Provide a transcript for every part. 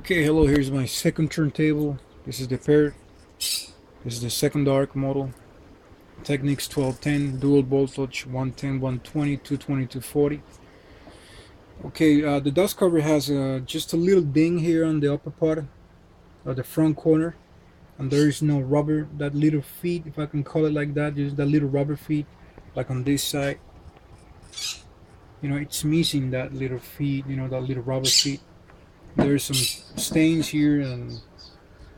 Okay, hello, here's my second turntable. This is the pair. This is the second arc model. Technics 1210, dual voltage, 110, 120, 220, 240. Okay, the dust cover has just a little ding here on the upper part, the front corner, and there is no rubber, that little feet, if I can call it like that, just that little rubber feet, like on this side. It's missing that little feet, that little rubber feet. There's some stains here and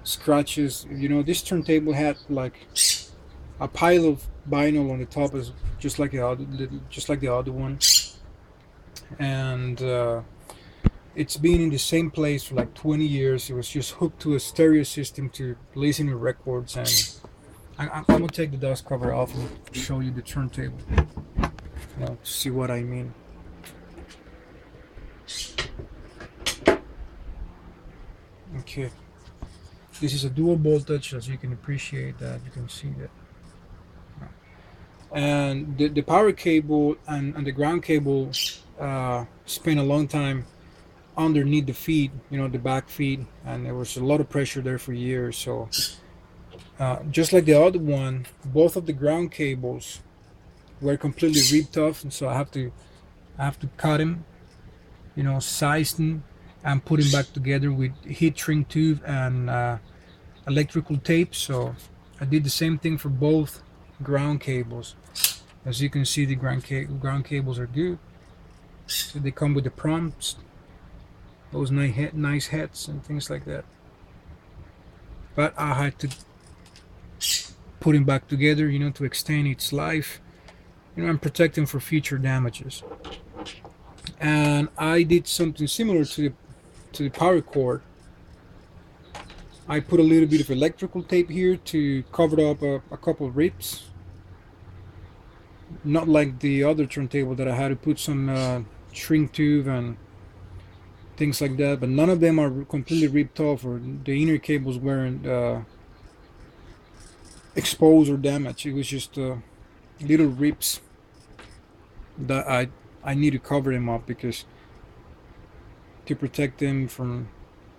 scratches. This turntable had like a pile of vinyl on the top is just like the other one, and it's been in the same place for like 20 years. It was just hooked to a stereo system to listen to records, and I'm gonna take the dust cover off and show you the turntable, to see what I mean. Okay, this is a dual voltage, as you can appreciate that. You can see that, and the power cable and the ground cable spent a long time underneath the feet, the back feet, and there was a lot of pressure there for years. So, just like the other one, both of the ground cables were completely ripped off, and so I have to cut them, size them, and put them back together with heat shrink tube and electrical tape. So, I did the same thing for both ground cables. As you can see, the ground cables are good. So they come with the prompts, those nice heads and things like that. But I had to put him back together, to extend its life, and protect him for future damages. And I did something similar to the power cord. I put a little bit of electrical tape here to cover up a couple of rips. Not like the other turntable that I had to put some shrink tube and things like that, but none of them are completely ripped off, or the inner cables weren't exposed or damaged. It was just little rips that I need to cover them up because to protect them from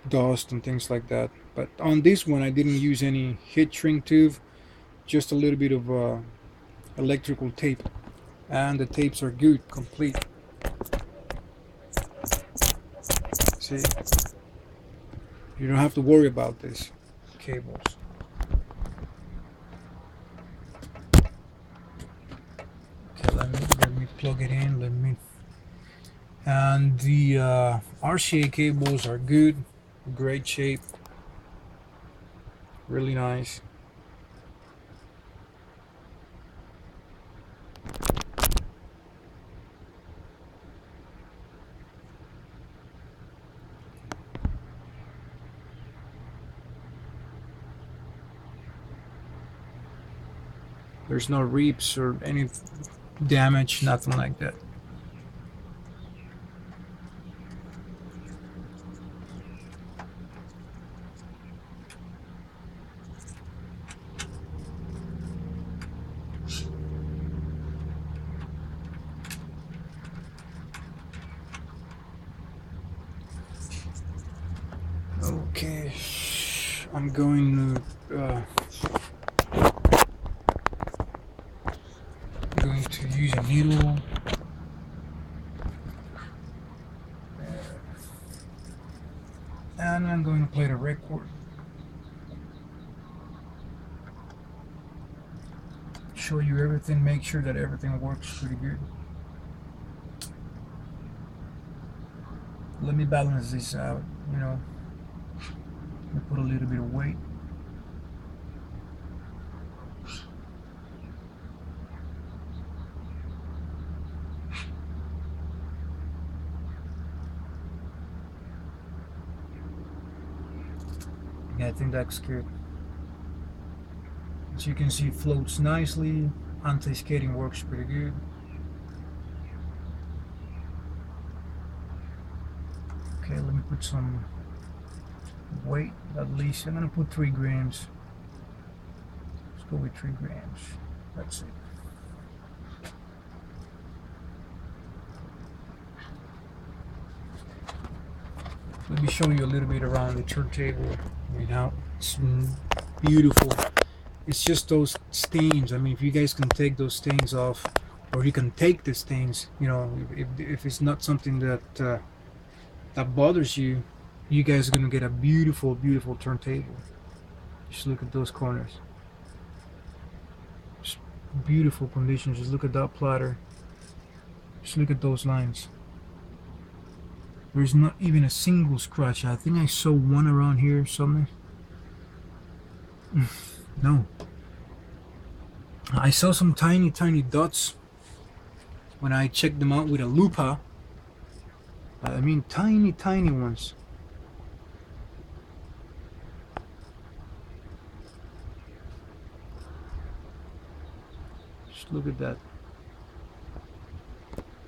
dust and things like that. But on this one, I didn't use any heat shrink tube, just a little bit of electrical tape, and the tapes are good, complete. See, you don't have to worry about these cables. Okay, let me plug it in. And the RCA cables are good, great shape, really nice. There's no rips or any damage, nothing like that. Okay, I'm going to use a needle, and I'm going to play the record. Show you everything, make sure that everything works pretty good. Let me balance this out, let me put a little bit of weight. Yeah, I think that's good. As you can see, it floats nicely. Anti-skating works pretty good. Okay, let me put some weight, at least. I'm gonna put 3 grams. Let's go with 3 grams. That's it. Let let me show you a little bit around the turntable. It's beautiful. It's just those stains. I mean, if you guys can take those stains off, or you can take the stains, if it's not something that that bothers you, you guys are gonna get a beautiful, beautiful turntable. Just look at those corners. Just beautiful condition. Just look at that platter. Just look at those lines. There's not even a single scratch. I think I saw one around here somewhere. No. I saw some tiny, tiny dots when I checked them out with a lupa. I mean, tiny, tiny ones. Just look at that.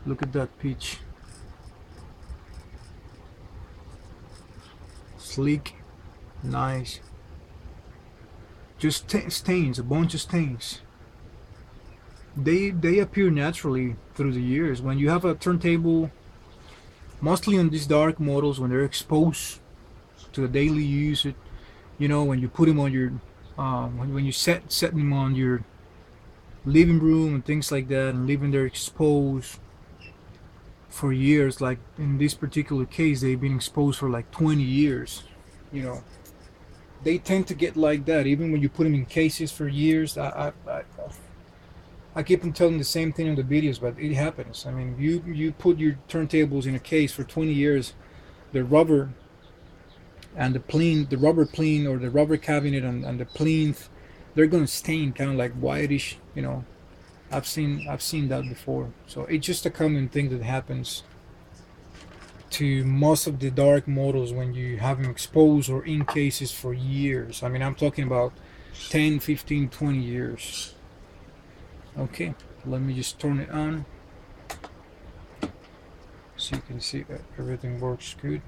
Look at that peach. Sleek, nice. Just stains, a bunch of stains. They appear naturally through the years. When you have a turntable, mostly on these dark models, when they're exposed to the daily use, when you put them on your, when you set them on your living room and things like that, and leaving them exposed for years, like in this particular case, they've been exposed for like 20 years. They tend to get like that, even when you put them in cases for years. I keep on telling the same thing in the videos, but it happens. I mean, you put your turntables in a case for 20 years, the rubber and the rubber pleen or the rubber cabinet and the plinth, they're gonna stain kind of like whitish. I've seen that before. So it's just a common thing that happens to most of the dark models when you have them exposed or in cases for years. I mean, I'm talking about 10, 15, 20 years. Okay, let me just turn it on so you can see that everything works good.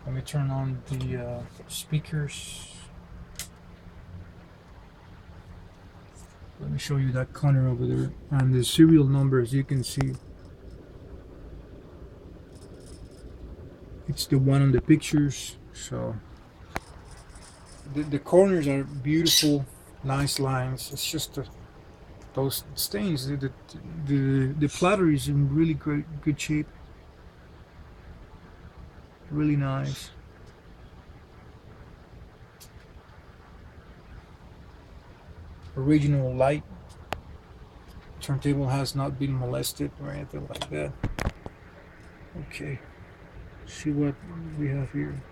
Let me turn on the speakers. Let me show you that corner over there, and the serial number, as you can see, it's the one on the pictures. So the corners are beautiful, nice lines. It's just those stains. The platter is in really good shape, really nice. Original light. Turntable has not been molested or anything like that. Okay, see what we have here.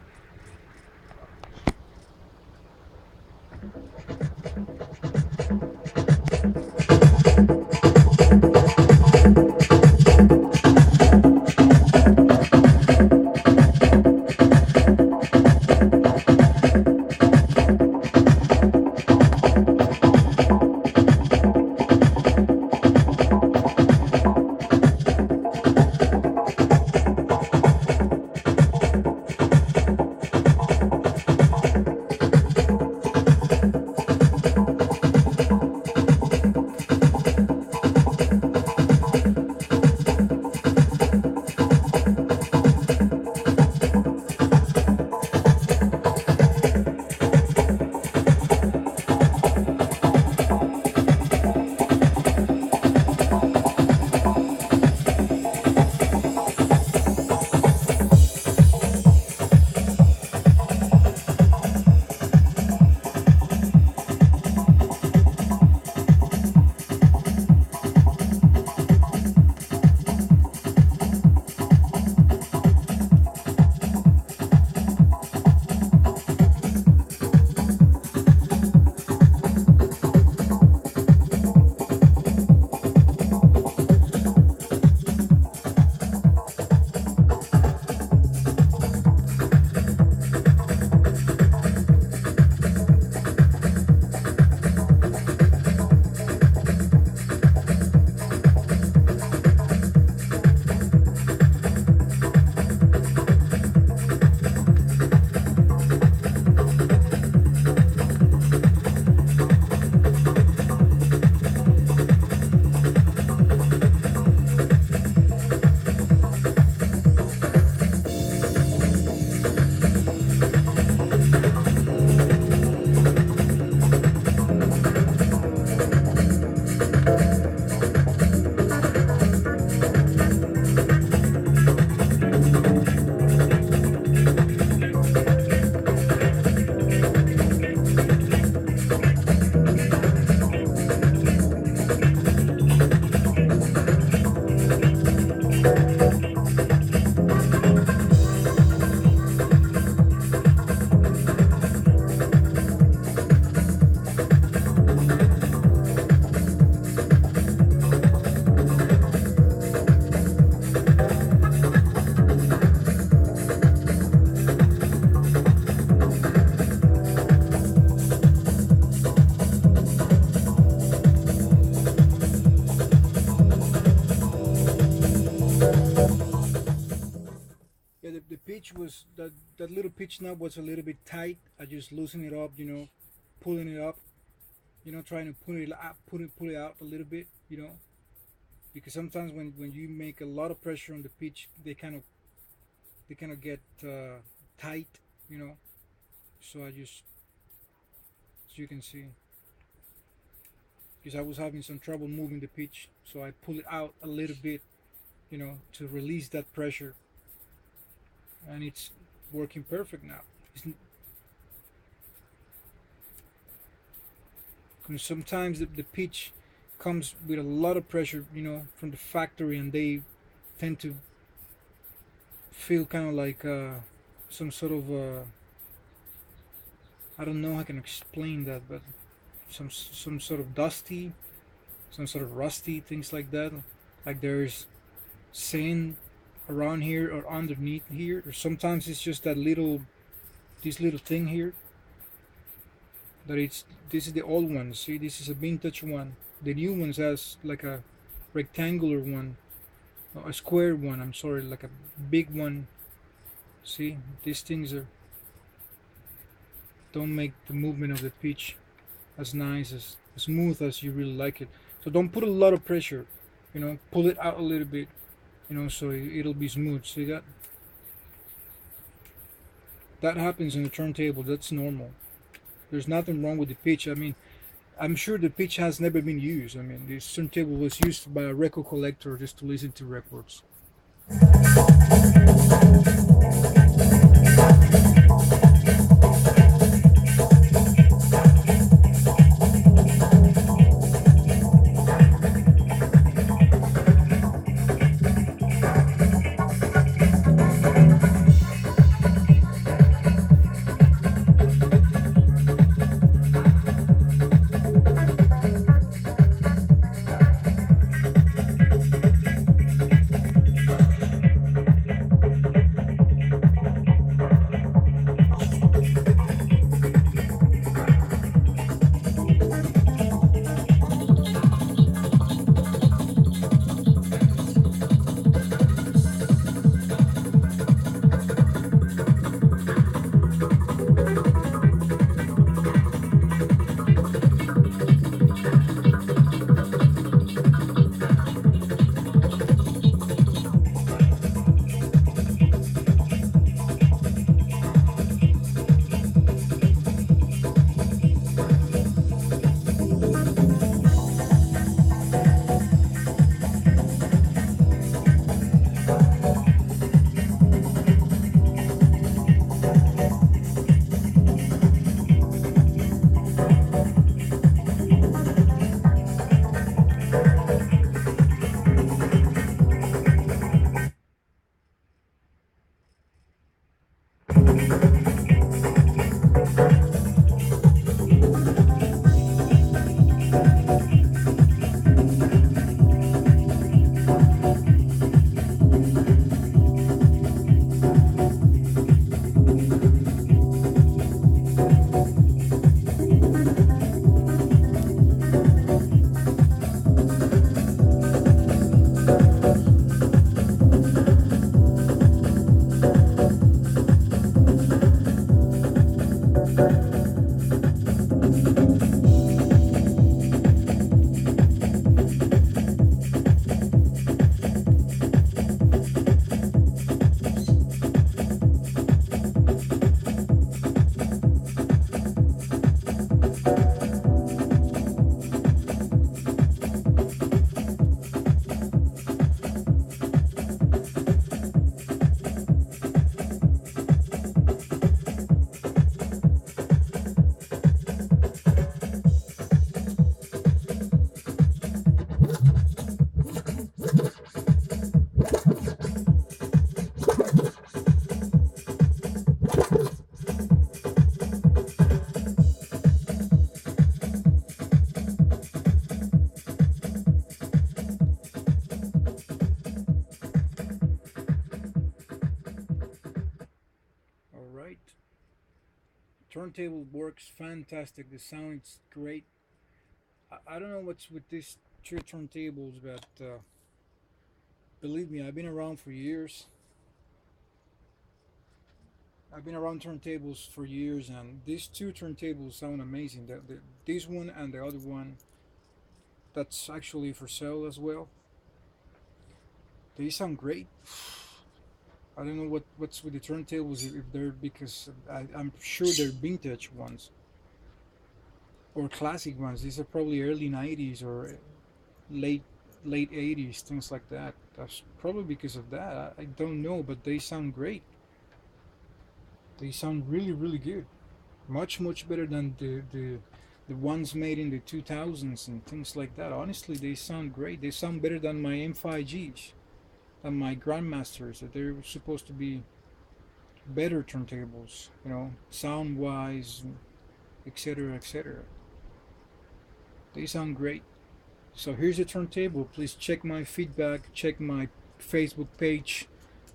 pitch was that little pitch knob was a little bit tight. I just loosen it up, pulling it up, trying to pull it out a little bit, because sometimes when you make a lot of pressure on the pitch, they kind of get tight, you know. So I just, as you can see, because I was having some trouble moving the pitch, so I pull it out a little bit, to release that pressure, and it's working perfect now. Because sometimes the pitch comes with a lot of pressure, from the factory, and they tend to feel kind of like some sort of I don't know how I can explain that, but some sort of dusty, some sort of rusty, things like that. Like there's sand around here or underneath here, or sometimes it's just this little thing here. This is the old one. See, this is a vintage one. The new ones has like a rectangular one, a square one. I'm sorry, like a big one. See, these things don't make the movement of the pitch as nice, as smooth as you really like it. So don't put a lot of pressure. Pull it out a little bit. So it'll be smooth. See that? That happens in the turntable. That's normal. There's nothing wrong with the pitch. I mean, I'm sure the pitch has never been used. I mean, this turntable was used by a record collector just to listen to records. All right. Turntable works fantastic. The sound is great. I don't know what's with these two turntables, but believe me, I've been around for years. I've been around turntables for years, and these two turntables sound amazing. This one and the other one that's actually for sale as well. They sound great. I don't know what's with the turntables if they're because I'm sure they're vintage ones or classic ones. These are probably early '90s or late late '80s, things like that. That's probably because of that. I don't know, but they sound great. They sound really good. Much better than the ones made in the 2000s and things like that. Honestly, they sound great. They sound better than my M5Gs, than my Grandmasters. That they're supposed to be better turntables, sound wise, etc., etc. They sound great. So here's a turntable. Please check my feedback. Check my Facebook page.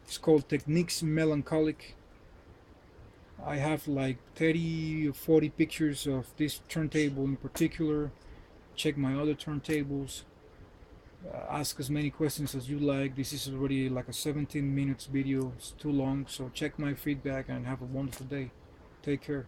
It's called Technics Melancholic. I have like 30 or 40 pictures of this turntable in particular. Check my other turntables. Ask as many questions as you like. This is already like a 17 minutes video. It's too long. So check my feedback and have a wonderful day. Take care.